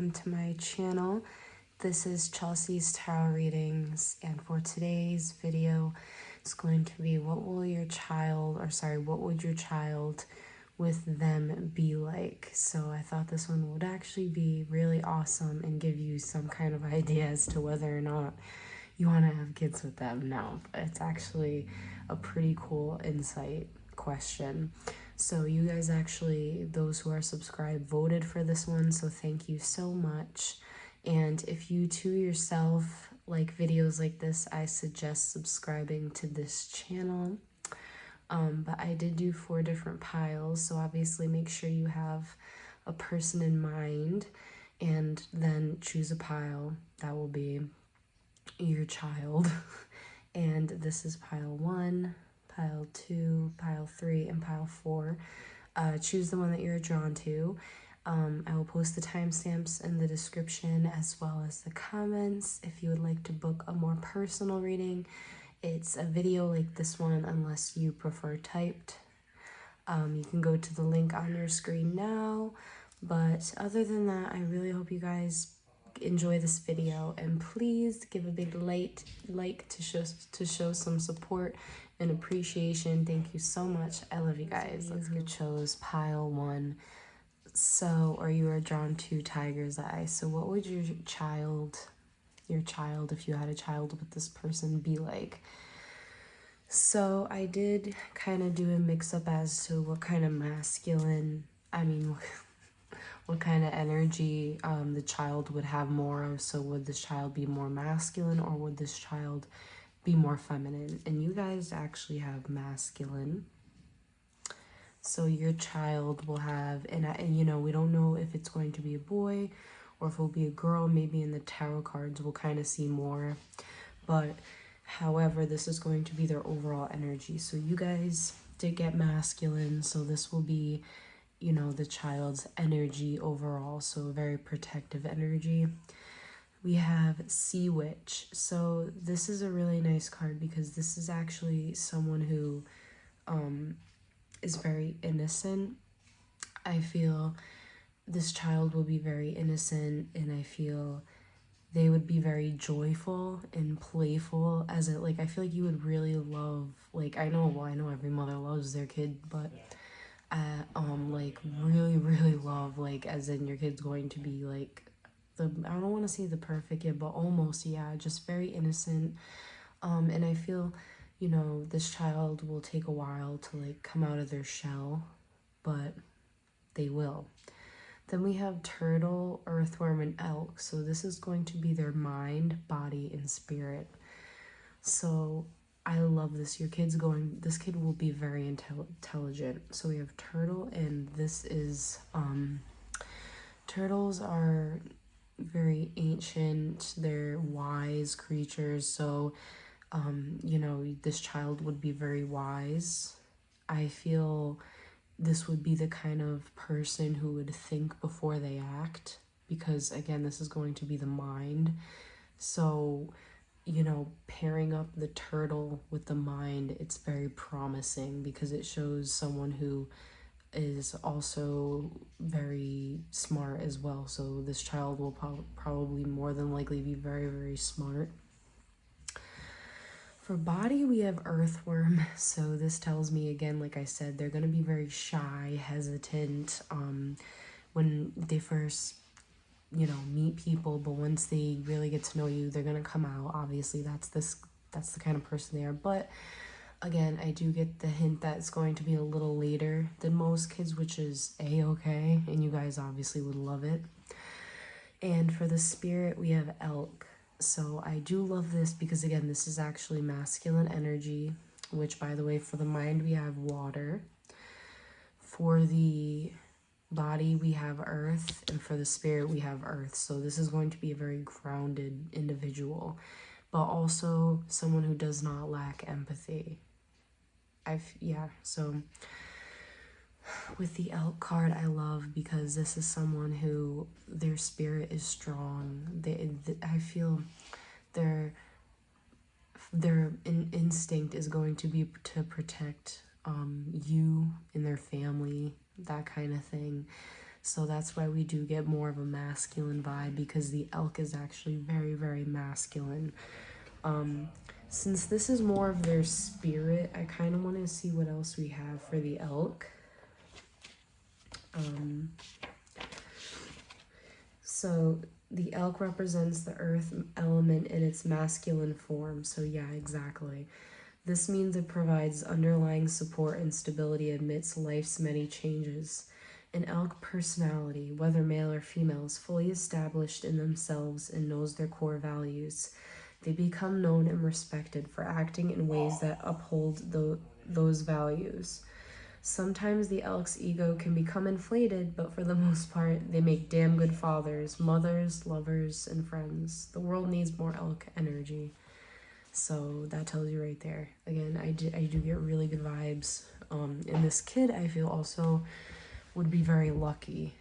welcome to my channel. This is Chelsea's Tarot Readings, and for today's video, it's going to be what would your child with them be like? So I thought this one would actually be really awesome and give you some kind of idea as to whether or not you want to have kids with them. No, it's actually a pretty cool insight question. So you guys actually, those who are subscribed, voted for this one, so thank you so much. And if you too yourself like videos like this, I suggest subscribing to this channel. But I did do 4 different piles, so obviously make sure you have a person in mind and then choose a pile that will be your child. And this is pile 1, pile 2, pile 3, and pile 4. Choose the one that you're drawn to. I will post the timestamps in the description as well as the comments if you would like to book a more personal reading. It's a video like this one unless you prefer typed. You can go to the link on your screen now. But other than that, I really hope you guys enjoy this video, and please give a big like to show some support and appreciation. Thank you so much. I love you guys. Let's go. Chose pile 1. So, or you are drawn to Tiger's Eye. So what would your child, if you had a child with this person, be like? So I did kind of do a mix-up as to what kind of what kind of energy the child would have more of. So would this child be more masculine or would this child be more feminine? And you guys actually have masculine. So your child will have, and you know, we don't know if it's going to be a boy or if it'll be a girl. Maybe in the tarot cards we'll kind of see more. But however, this is going to be their overall energy. So you guys did get masculine, so this will be, you know, the child's energy overall, so very protective energy. We have Sea Witch. So this is a really nice card because this is actually someone who is very innocent. I feel this child will be very innocent, and I feel they would be very joyful and playful. I feel like you would really love, I know every mother loves their kid, but really love, as in your kid's going to be I don't want to say the perfect kid, but almost, yeah, just very innocent. And I feel, you know, this child will take a while to come out of their shell, but they will. Then we have Turtle, Earthworm, and Elk. So this is going to be their mind, body, and spirit. So I love this. This kid will be very intelligent. So we have Turtle, and this is, turtles are very ancient. They're wise creatures. So, you know, this child would be very wise. I feel this would be the kind of person who would think before they act, because again, this is going to be the mind. So, you know, pairing up the turtle with the mind, it's very promising because it shows someone who is also very smart as well. So this child will probably more than likely be very, very smart. For body, we have Earthworm. So this tells me, again, like I said, they're going to be very shy, hesitant when they first, you know, meet people. But once they really get to know you, they're going to come out. Obviously, that's the kind of person they are. But again, I do get the hint that it's going to be a little later than most kids, which is A-okay. And you guys obviously would love it. And for the spirit, we have Elk. So I do love this because, again, this is actually masculine energy, which, by the way, for the mind, we have water. For the body, we have earth. And for the spirit, we have earth. So this is going to be a very grounded individual, but also someone who does not lack empathy. So with the Elk card, I love because this is someone who their spirit is strong. I feel their instinct is going to be to protect you and their family, that kind of thing. So that's why we do get more of a masculine vibe, because the elk is actually very, very masculine. Since this is more of their spirit, I kind of want to see what else we have for the elk. So the elk represents the earth element in its masculine form. So yeah, exactly. This means it provides underlying support and stability amidst life's many changes. An elk personality, whether male or female, is fully established in themselves and knows their core values. They become known and respected for acting in ways that uphold those values. Sometimes the elk's ego can become inflated, but for the most part, they make damn good fathers, mothers, lovers, and friends. The world needs more elk energy. So that tells you right there. Again, I do get really good vibes. And this kid, I feel, also would be very lucky.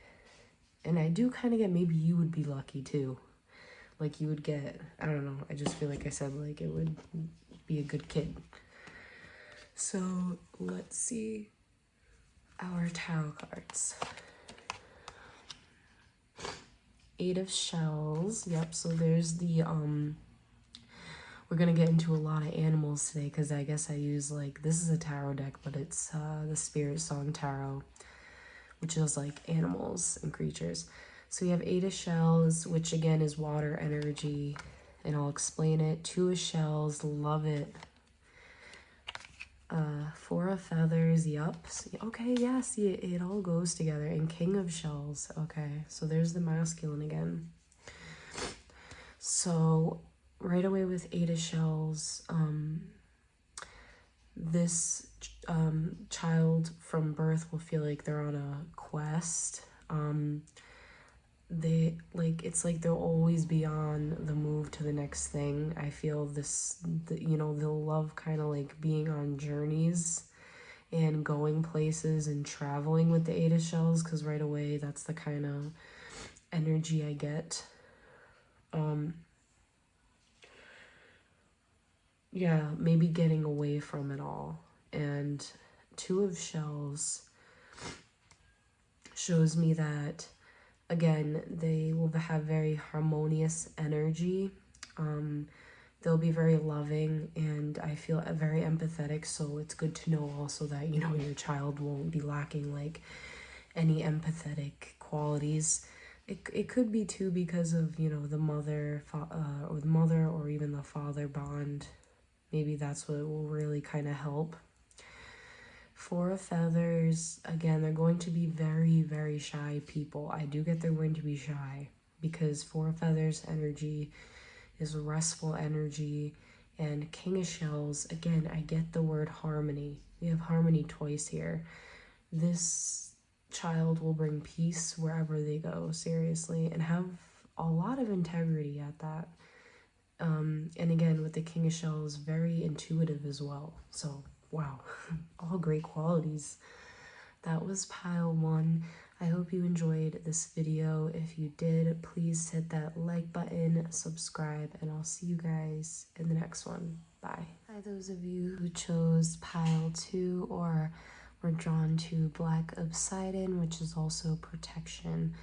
And I do kind of get maybe you would be lucky too. Like you would get, I don't know, I just feel like I said, like it would be a good kid. So let's see our tarot cards. 8 of Shells. Yep, so there's the, we're gonna get into a lot of animals today, because I guess I use, like, this is a tarot deck, but it's the Spiritsong tarot, which is like animals and creatures. So we have 8 of Shells, which again is water energy, and I'll explain it. 2 of Shells, love it. 4 of Feathers, yup. Okay, yeah, see, it all goes together. And King of Shells, okay, so there's the masculine again. So right away with 8 of Shells, this child from birth will feel like they're on a quest. They, like, it's like they'll always be on the move to the next thing. I feel this, you know, they'll love kind of like being on journeys and going places and traveling with the 8 of Shells, because right away that's the kind of energy I get. Yeah, maybe getting away from it all. And 2 of Shells shows me that, again, they will have very harmonious energy. They'll be very loving, and I feel very empathetic, so it's good to know also that, you know, your child won't be lacking like any empathetic qualities. It could be too because of, you know, the mother or even the father bond. Maybe that's what will really kind of help. 4 of Feathers, again, they're going to be very, very shy people. I do get they're going to be shy, because 4 of Feathers energy is restful energy. And King of Shells, again, I get the word harmony. We have harmony twice here. This child will bring peace wherever they go, seriously, and have a lot of integrity at that. And again, with the King of Shells, very intuitive as well. So, wow, all great qualities. That was pile 1. I hope you enjoyed this video. If you did, please hit that like button, subscribe, and I'll see you guys in the next one. Bye. Hi, those of you who chose pile 2 or were drawn to Black Obsidian, which is also protection.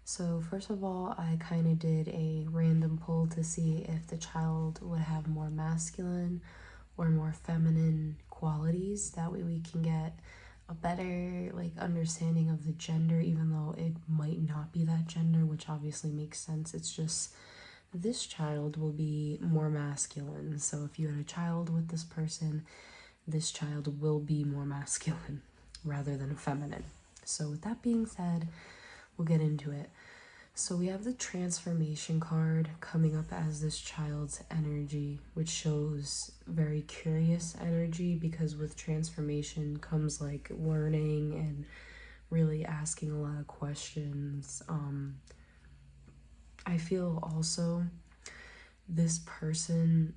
So first of all, I kind of did a random poll to see if the child would have more masculine or more feminine qualities. That way we can get a better like understanding of the gender, even though it might not be that gender, which obviously makes sense. It's just this child will be more masculine. So if you had a child with this person, this child will be more masculine rather than feminine. So with that being said, we'll get into it. So we have the transformation card coming up as this child's energy, which shows very curious energy, because with transformation comes like learning and really asking a lot of questions. I feel also this person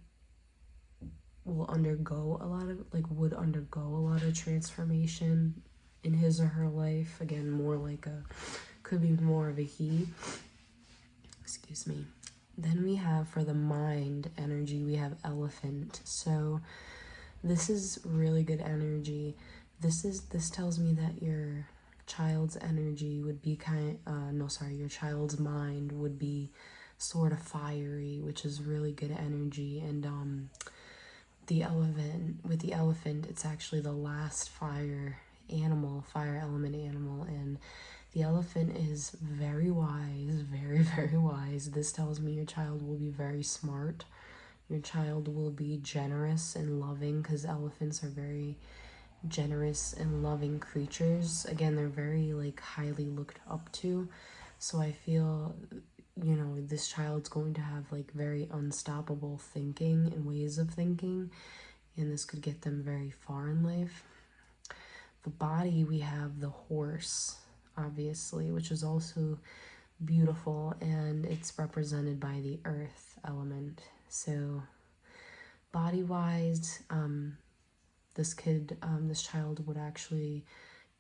will undergo a lot of, like, would undergo a lot of transformation in his or her life. Again, more like a, could be more of a he. Excuse me. Then we have, for the mind energy, we have Elephant. So this is really good energy. This tells me that your child's energy would be your child's mind would be sort of fiery, which is really good energy. And with the elephant, it's actually the last fire element animal, and the elephant is very wise, very, very wise. This tells me your child will be very smart. Your child will be generous and loving, because elephants are very generous and loving creatures. Again, they're very like highly looked up to. So I feel, this child's going to have like very unstoppable thinking and ways of thinking, and this could get them very far in life. The body, we have the horse, obviously, which is also beautiful, and it's represented by the earth element. So body wise, this child would actually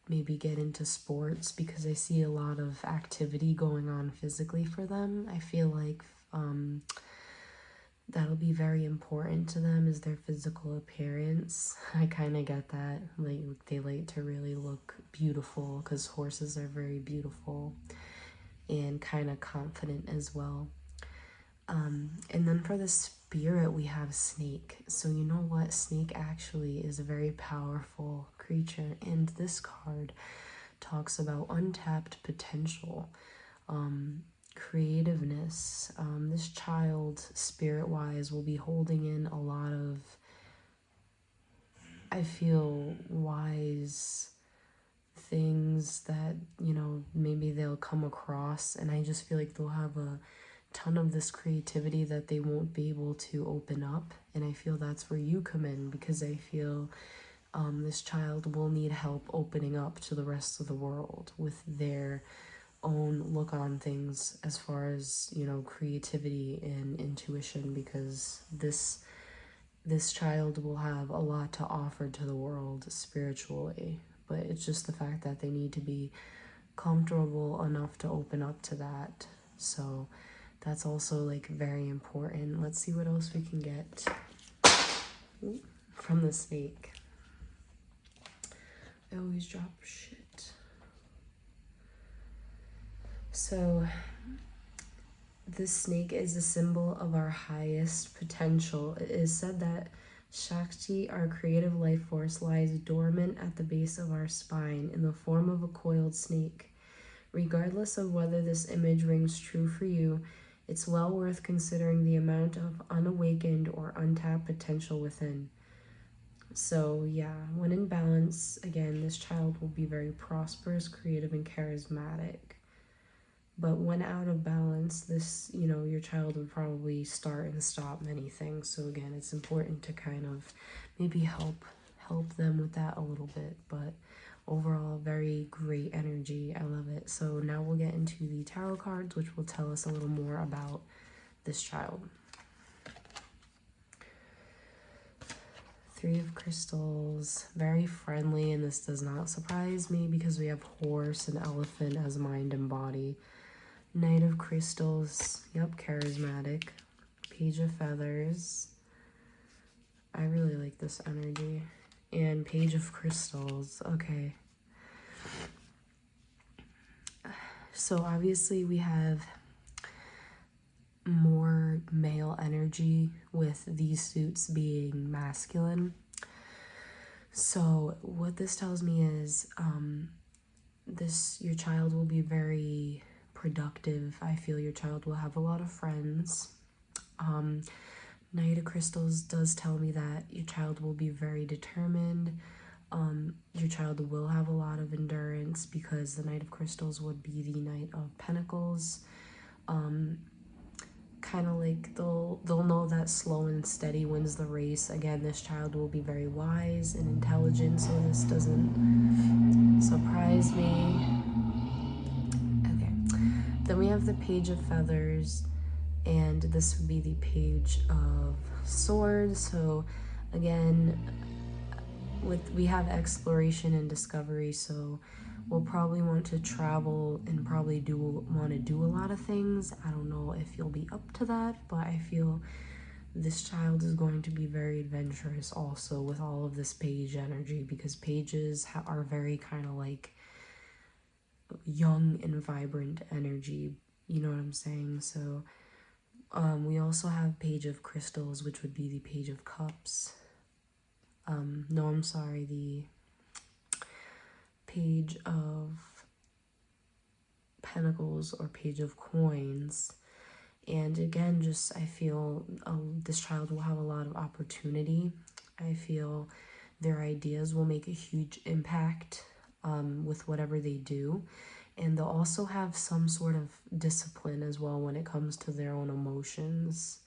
maybe get into sports, because I see a lot of activity going on physically for them. I feel like that'll be very important to them, is their physical appearance. I kind of get that. Like, they like to really look beautiful, because horses are very beautiful and kind of confident as well. And then for the spirit, we have snake. So you know what? Snake actually is a very powerful creature. And this card talks about untapped potential, creativeness. This child, spirit-wise, will be holding in a lot of, I feel, wise things that, maybe they'll come across. And I just feel like they'll have a ton of this creativity that they won't be able to open up. And I feel that's where you come in, because I feel this child will need help opening up to the rest of the world with their own look on things, as far as, creativity and intuition, because this child will have a lot to offer to the world spiritually. But it's just the fact that they need to be comfortable enough to open up to that. So that's also like very important. Let's see what else we can get from the snake. I always drop shit. So this snake is a symbol of our highest potential. It is said that Shakti, our creative life force, lies dormant at the base of our spine in the form of a coiled snake. Regardless of whether this image rings true for you, it's well worth considering the amount of unawakened or untapped potential within. So yeah, when in balance, again, this child will be very prosperous, creative, and charismatic. But when out of balance, this, your child would probably start and stop many things. So again, it's important to kind of maybe help them with that a little bit. But overall, very great energy. I love it. So now we'll get into the tarot cards, which will tell us a little more about this child. Three of Crystals, very friendly, and this does not surprise me because we have horse and elephant as mind and body. Knight of Crystals, yep, charismatic. Page of Feathers, I really like this energy. And Page of Crystals, okay. So obviously we have more male energy with these suits being masculine. So what this tells me is your child will be very productive. I feel your child will have a lot of friends. Knight of Crystals does tell me that your child will be very determined. Your child will have a lot of endurance, because the Knight of Crystals would be the Knight of Pentacles. Kind of like they'll know that slow and steady wins the race. Again, this child will be very wise and intelligent, so this doesn't surprise me. Okay, then we have the Page of Feathers, and this would be the Page of Swords. So again, we have exploration and discovery, so we'll probably want to travel and probably want to do a lot of things. I don't know if you'll be up to that, but I feel this child is going to be very adventurous also with all of this page energy, because pages are very kind of like young and vibrant energy. You know what I'm saying? So we also have Page of Crystals, which would be the Page of Cups. No, I'm sorry, the Page of Pentacles or Page of Coins. And again, just I feel this child will have a lot of opportunity. I feel their ideas will make a huge impact with whatever they do. And they'll also have some sort of discipline as well when it comes to their own emotions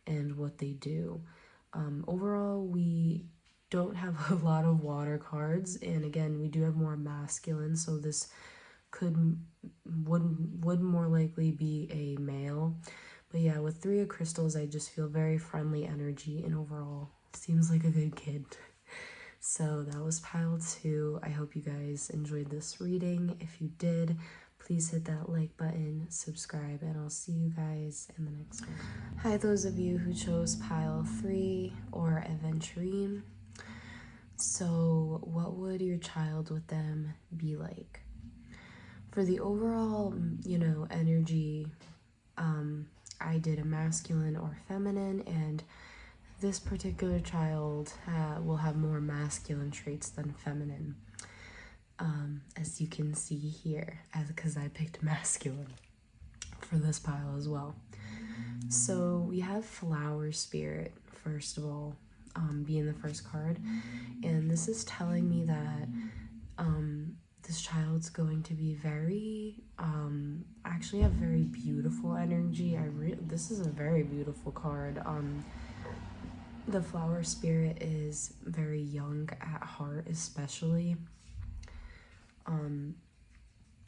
and what they do. Overall, we don't have a lot of water cards. And again, we do have more masculine. So this would more likely be a male. But yeah, with Three of Crystals, I just feel very friendly energy and overall seems like a good kid. So that was pile 2. I hope you guys enjoyed this reading. If you did, please hit that like button, subscribe, and I'll see you guys in the next one. Hi, those of you who chose pile 3 or Aventurine. So what would your child with them be like? For the overall, energy, I did a masculine or feminine, and this particular child will have more masculine traits than feminine, as you can see here, because I picked masculine for this pile as well. So we have Flower Spirit, first of all, being the first card, and this is telling me that this child's going to be very, actually have very beautiful energy. This is a very beautiful card. The Flower Spirit is very young at heart, especially.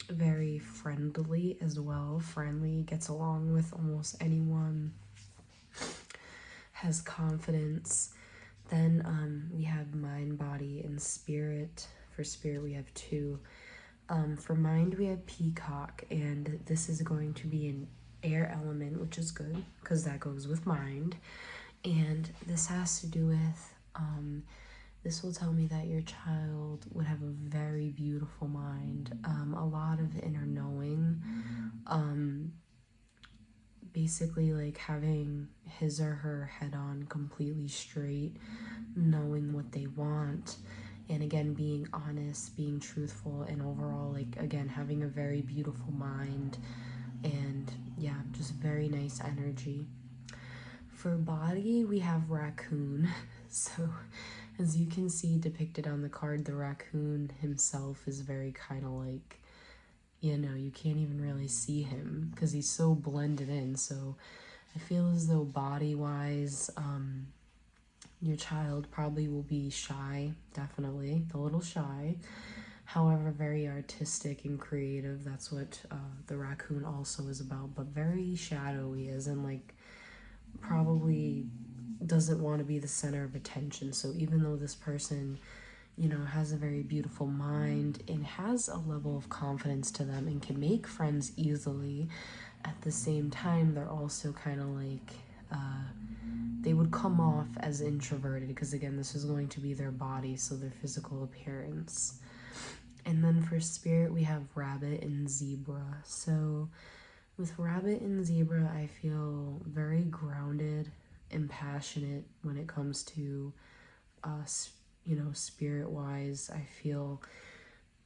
Very friendly as well. Friendly, gets along with almost anyone. Has confidence. Then we have Mind, Body, and Spirit. For Spirit, we have 2. For Mind, we have Peacock, and this is going to be an air element, which is good because that goes with Mind. And this has to do with, this will tell me that your child would have a very beautiful mind, a lot of inner knowing, basically like having his or her head on completely straight, knowing what they want, and again, being honest, being truthful, and overall, like, again, having a very beautiful mind, and yeah, just very nice energy. For body, we have Raccoon. So as you can see depicted on the card, the raccoon himself is very kind of like, you can't even really see him because he's so blended in. So I feel as though body-wise, your child probably will be shy, definitely, a little shy. However, very artistic and creative. That's what the raccoon also is about, but very shadowy, as in like probably doesn't want to be the center of attention. So even though this person, has a very beautiful mind and has a level of confidence to them and can make friends easily, at the same time, they're also kind of like, they would come off as introverted because, again, this is going to be their body, so their physical appearance. And then for Spirit, we have Rabbit and Zebra. So with Rabbit and Zebra, I feel very grounded and passionate when it comes to, spirit-wise. I feel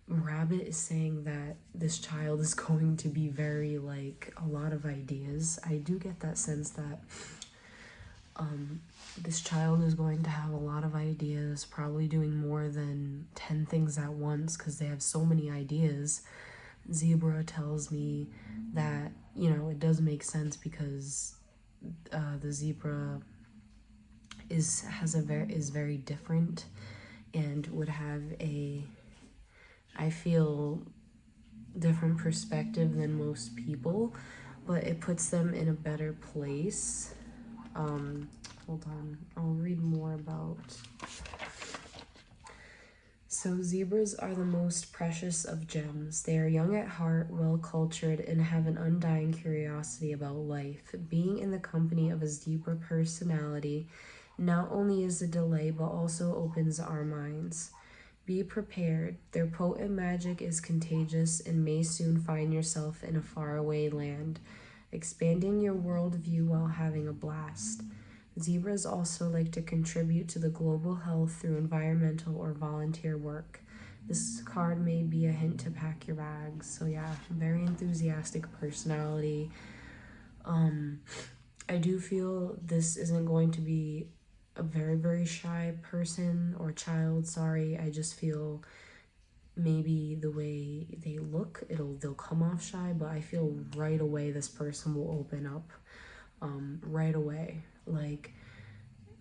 Rabbit is saying that this child is going to be very, like, a lot of ideas. I do get that sense that this child is going to have a lot of ideas, probably doing more than 10 things at once because they have so many ideas. Zebra tells me that, it does make sense because the zebra is very different and would have I feel, different perspective than most people, but it puts them in a better place. Hold on, I'll read more about. So zebras are the most precious of gems. They are young at heart, well-cultured, and have an undying curiosity about life. Being in the company of a zebra personality not only is a delight, but also opens our minds. Be prepared. Their potent magic is contagious and may soon find yourself in a faraway land, expanding your worldview while having a blast. Zebras also like to contribute to the global health through environmental or volunteer work. This card may be a hint to pack your bags. So yeah, very enthusiastic personality. I do feel this isn't going to be a very, very shy person or child, sorry. I just feel maybe the way they look, they'll come off shy, but I feel right away this person will open up. Right away. Like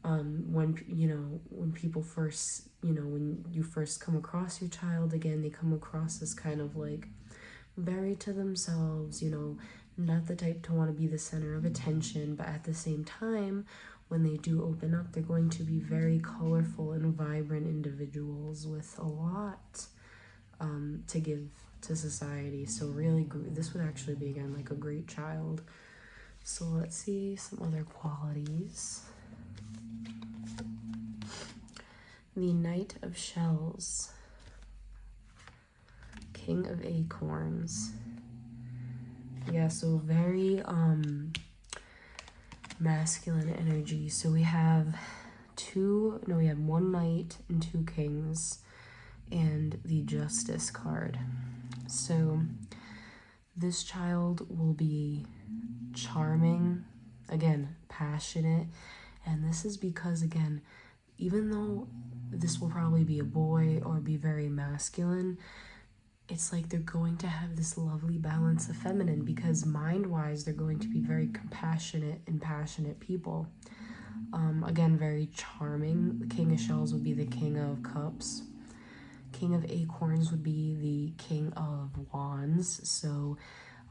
when when people first, when you first come across your child, again, they come across as kind of like very to themselves, not the type to want to be the center of attention, but at the same time, when they do open up, they're going to be very colorful and vibrant individuals with a lot to give to society. So really, this would actually be, again, like a great child. So let's see some other qualities. The Knight of Shells, King of Acorns. Yeah, so very masculine energy. So we have one knight and two kings and the Justice card. So this child will be charming, again, passionate, and this is because, again, even though this will probably be a boy or be very masculine, it's like they're going to have this lovely balance of feminine, because mind-wise, they're going to be very compassionate and passionate people. Again, very charming. The King of Shells would be the King of Cups. King of Acorns would be the King of Wands. So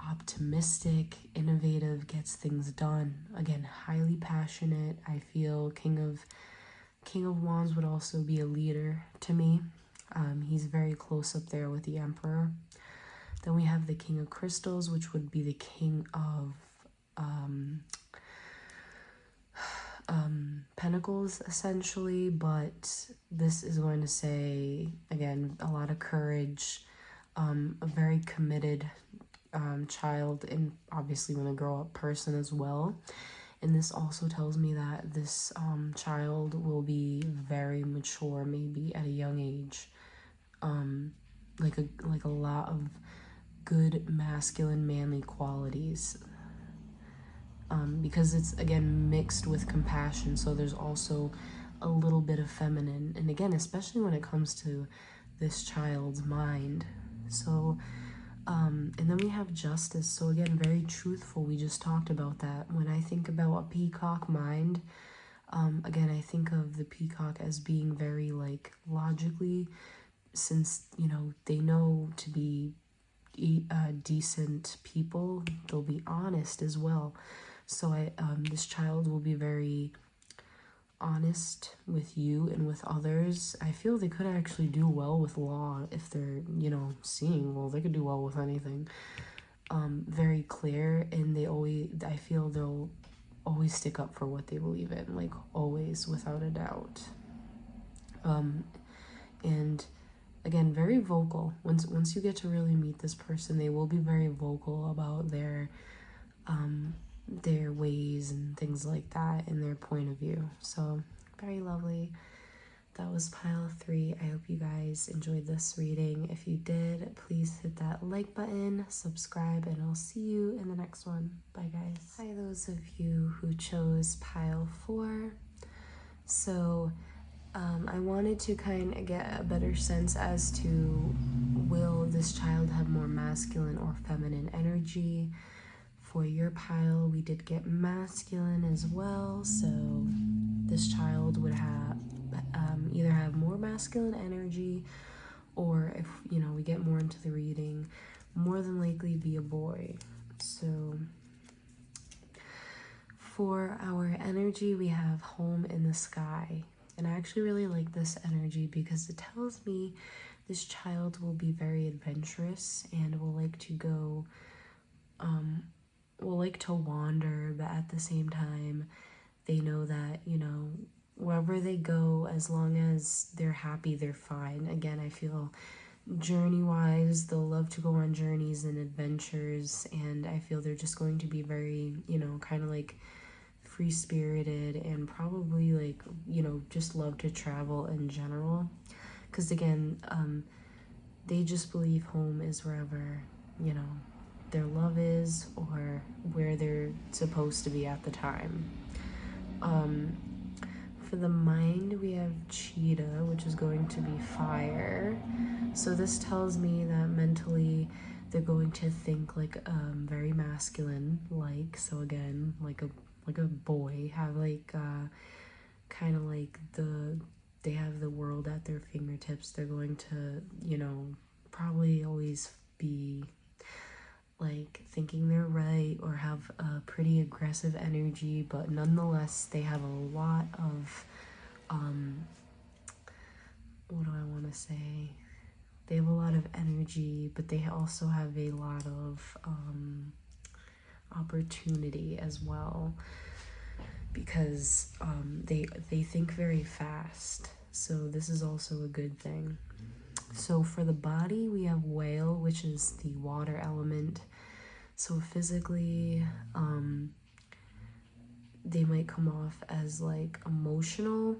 optimistic, innovative, gets things done. Again, highly passionate. I feel King of Wands would also be a leader to me. He's very close up there with the Emperor. Then we have the King of Crystals, which would be the King of Pentacles, essentially. But this is going to say, again, a lot of courage, a very committed child, and obviously when they grow up, person as well. And this also tells me that this child will be very mature, maybe at a young age. Like a lot of good masculine, manly qualities. Because it's, again, mixed with compassion, so there's also a little bit of feminine. And again, especially when it comes to this child's mind. So and then we have Justice. So again, very truthful. We just talked about that. When I think about a peacock mind, again, I think of the peacock as being very, like, logically, since, they know to be decent people, they'll be honest as well. So this child will be very honest with you and with others. I feel they could actually do well with law if they're, seeing well. They could do well with anything. Very clear, and I feel they'll always stick up for what they believe in, like, always, without a doubt. And again, very vocal. Once you get to really meet this person, they will be very vocal about their ways and things like that, and their point of view. So very lovely. That was pile 3. I hope you guys enjoyed this reading. If you did, please hit that like button, subscribe, and I'll see you in the next one. Bye, guys. Hi, those of you who chose pile 4. So I wanted to kind of get a better sense as to, will this child have more masculine or feminine energy? For your pile, we did get masculine as well, so this child would have either have more masculine energy, or if we get more into the reading, more than likely be a boy. So for our energy, we have Home in the Sky, and I actually really like this energy because it tells me this child will be very adventurous and will like to go will like to wander, but at the same time, they know that, wherever they go, as long as they're happy, they're fine. Again, I feel journey-wise, they'll love to go on journeys and adventures, and I feel they're just going to be very, kind of like free-spirited and probably like, just love to travel in general. Because again, they just believe home is wherever, you know, their love is or where they're supposed to be at the time. For the mind, we have cheetah, which is going to be fire. So this tells me that mentally they're going to think like very masculine, like, so again, like a boy, have like kind of like they have the world at their fingertips. They're going to, probably always be like thinking they're right or have a pretty aggressive energy, but nonetheless they have a lot of what do I want to say, they have a lot of energy, but they also have a lot of opportunity as well, because they think very fast, so this is also a good thing. So for the body, we have whale, which is the water element. So physically, they might come off as like emotional.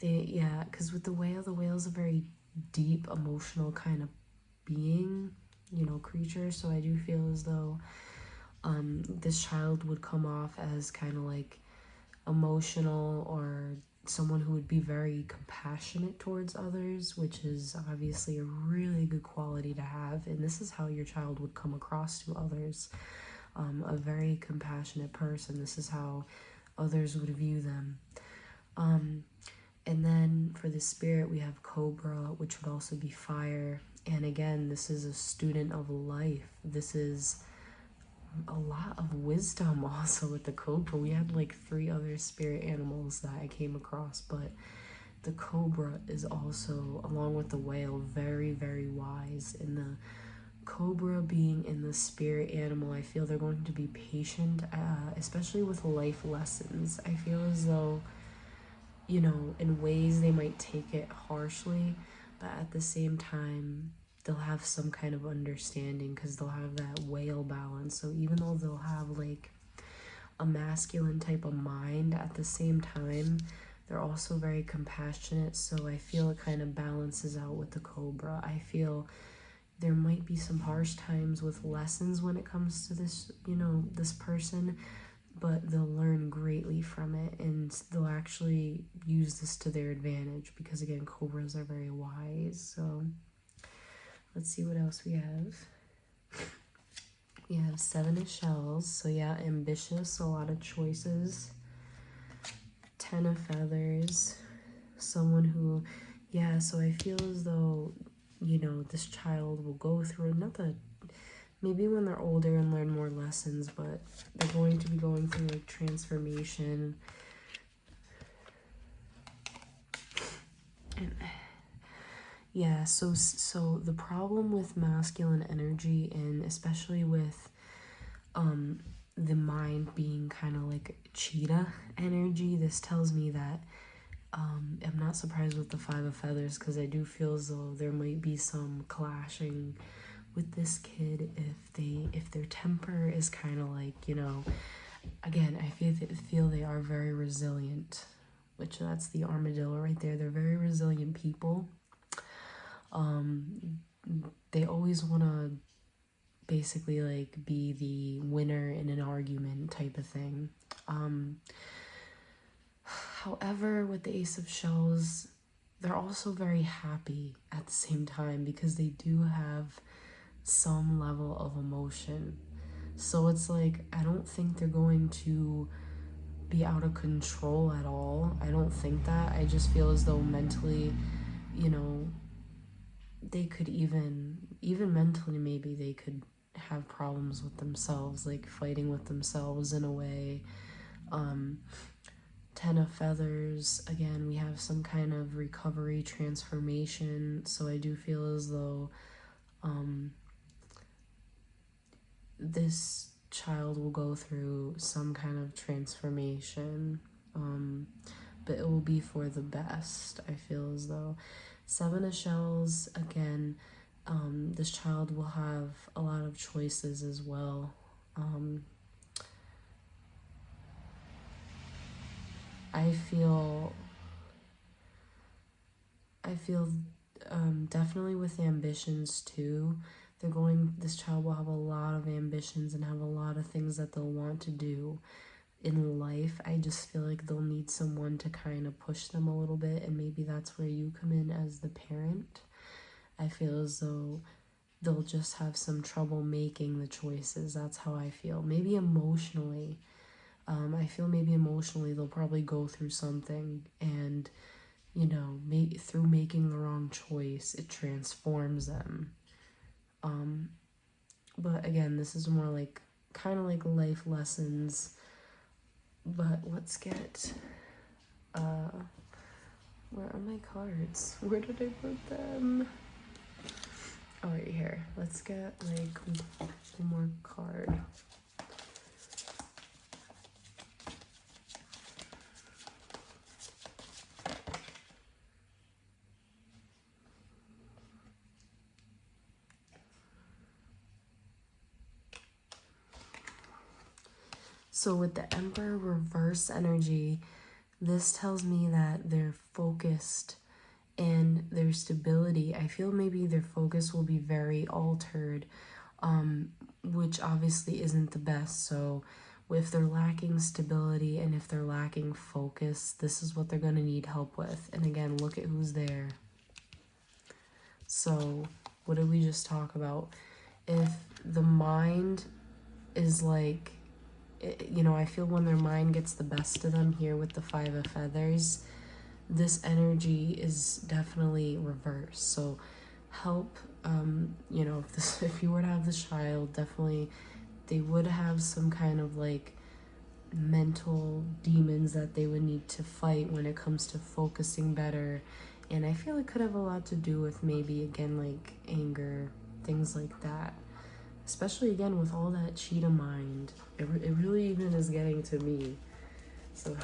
Because with the whale's a very deep, emotional kind of being, creature. So I do feel as though this child would come off as kind of like emotional, or someone who would be very compassionate towards others, which is obviously a really good quality to have. And this is how your child would come across to others, a very compassionate person. This is how others would view them. And then for the spirit, we have cobra, which would also be fire. And again, this is a student of life. This is a lot of wisdom also with the cobra. We had like 3 other spirit animals that I came across, but the cobra is also, along with the whale, very, very wise. And the cobra being in the spirit animal, I feel they're going to be patient, especially with life lessons. I feel as though, in ways they might take it harshly, but at the same time, they'll have some kind of understanding because they'll have that whale balance. So even though they'll have like a masculine type of mind, at the same time, they're also very compassionate. So I feel it kind of balances out with the cobra. I feel there might be some harsh times with lessons when it comes to this, this person, but they'll learn greatly from it, and they'll actually use this to their advantage because, again, cobras are very wise. So let's see what else we have. We have 7 of shells. So yeah, ambitious, a lot of choices. 10 of feathers. Someone who, so I feel as though, this child will go through another, maybe when they're older and learn more lessons, but they're going to be going through like transformation. And so the problem with masculine energy, and especially with the mind being kind of like cheetah energy, this tells me that I'm not surprised with the 5 of feathers, because I do feel as though there might be some clashing with this kid if their temper is kind of like, again, I feel they are very resilient, which that's the armadillo right there. They're very resilient people. They always want to basically like be the winner in an argument type of thing. However, with the Ace of Shells, they're also very happy at the same time, because they do have some level of emotion. So it's like, I don't think they're going to be out of control at all. I don't think that. I just feel as though mentally, they could even mentally, maybe they could have problems with themselves, like fighting with themselves in a way. 10 of feathers, again, we have some kind of recovery, transformation. So I do feel as though this child will go through some kind of transformation, but it will be for the best. I feel as though Seven of Shells, again, this child will have a lot of choices as well. I feel definitely with ambitions too. This child will have a lot of ambitions and have a lot of things that they'll want to do in life. I just feel like they'll need someone to kind of push them a little bit, and maybe that's where you come in as the parent. I feel as though they'll just have some trouble making the choices. That's how I feel. Maybe emotionally. I feel maybe emotionally they'll probably go through something, and through making the wrong choice, it transforms them. But again, this is more like kind of like life lessons. But let's get where are my cards? Where did I put them? Oh, right here. Let's get like one more card. So with the Emperor reverse energy, this tells me that they're focused and their stability. I feel maybe their focus will be very altered, which obviously isn't the best. So if they're lacking stability and if they're lacking focus, this is what they're going to need help with. And again, look at who's there. So what did we just talk about? If the mind is like, I feel when their mind gets the best of them here with the Five of Feathers, this energy is definitely reversed. So help, if you were to have this child, definitely they would have some kind of like mental demons that they would need to fight when it comes to focusing better. And I feel it could have a lot to do with maybe, again, like anger, things like that. Especially, again, with all that cheetah mind. It really even is getting to me. So,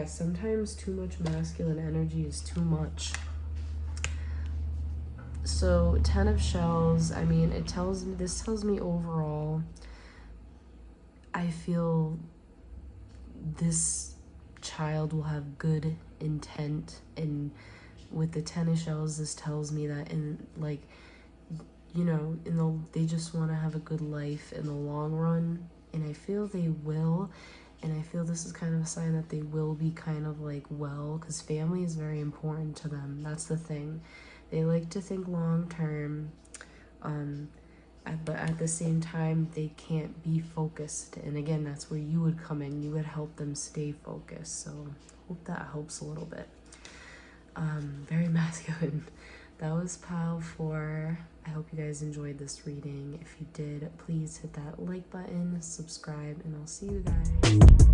sometimes too much masculine energy is too much. So, 10 of Shells, I mean, this tells me overall, I feel this child will have good intent, and with the 10 of Shells, this tells me that they just want to have a good life in the long run, and I feel they will, and I feel this is kind of a sign that they will be kind of like because family is very important to them. That's the thing. They like to think long term, but at the same time, they can't be focused. And again, that's where you would come in. You would help them stay focused. So hope that helps a little bit. Very masculine. That was pile 4. I hope you guys enjoyed this reading. If you did, please hit that like button, subscribe, and I'll see you guys.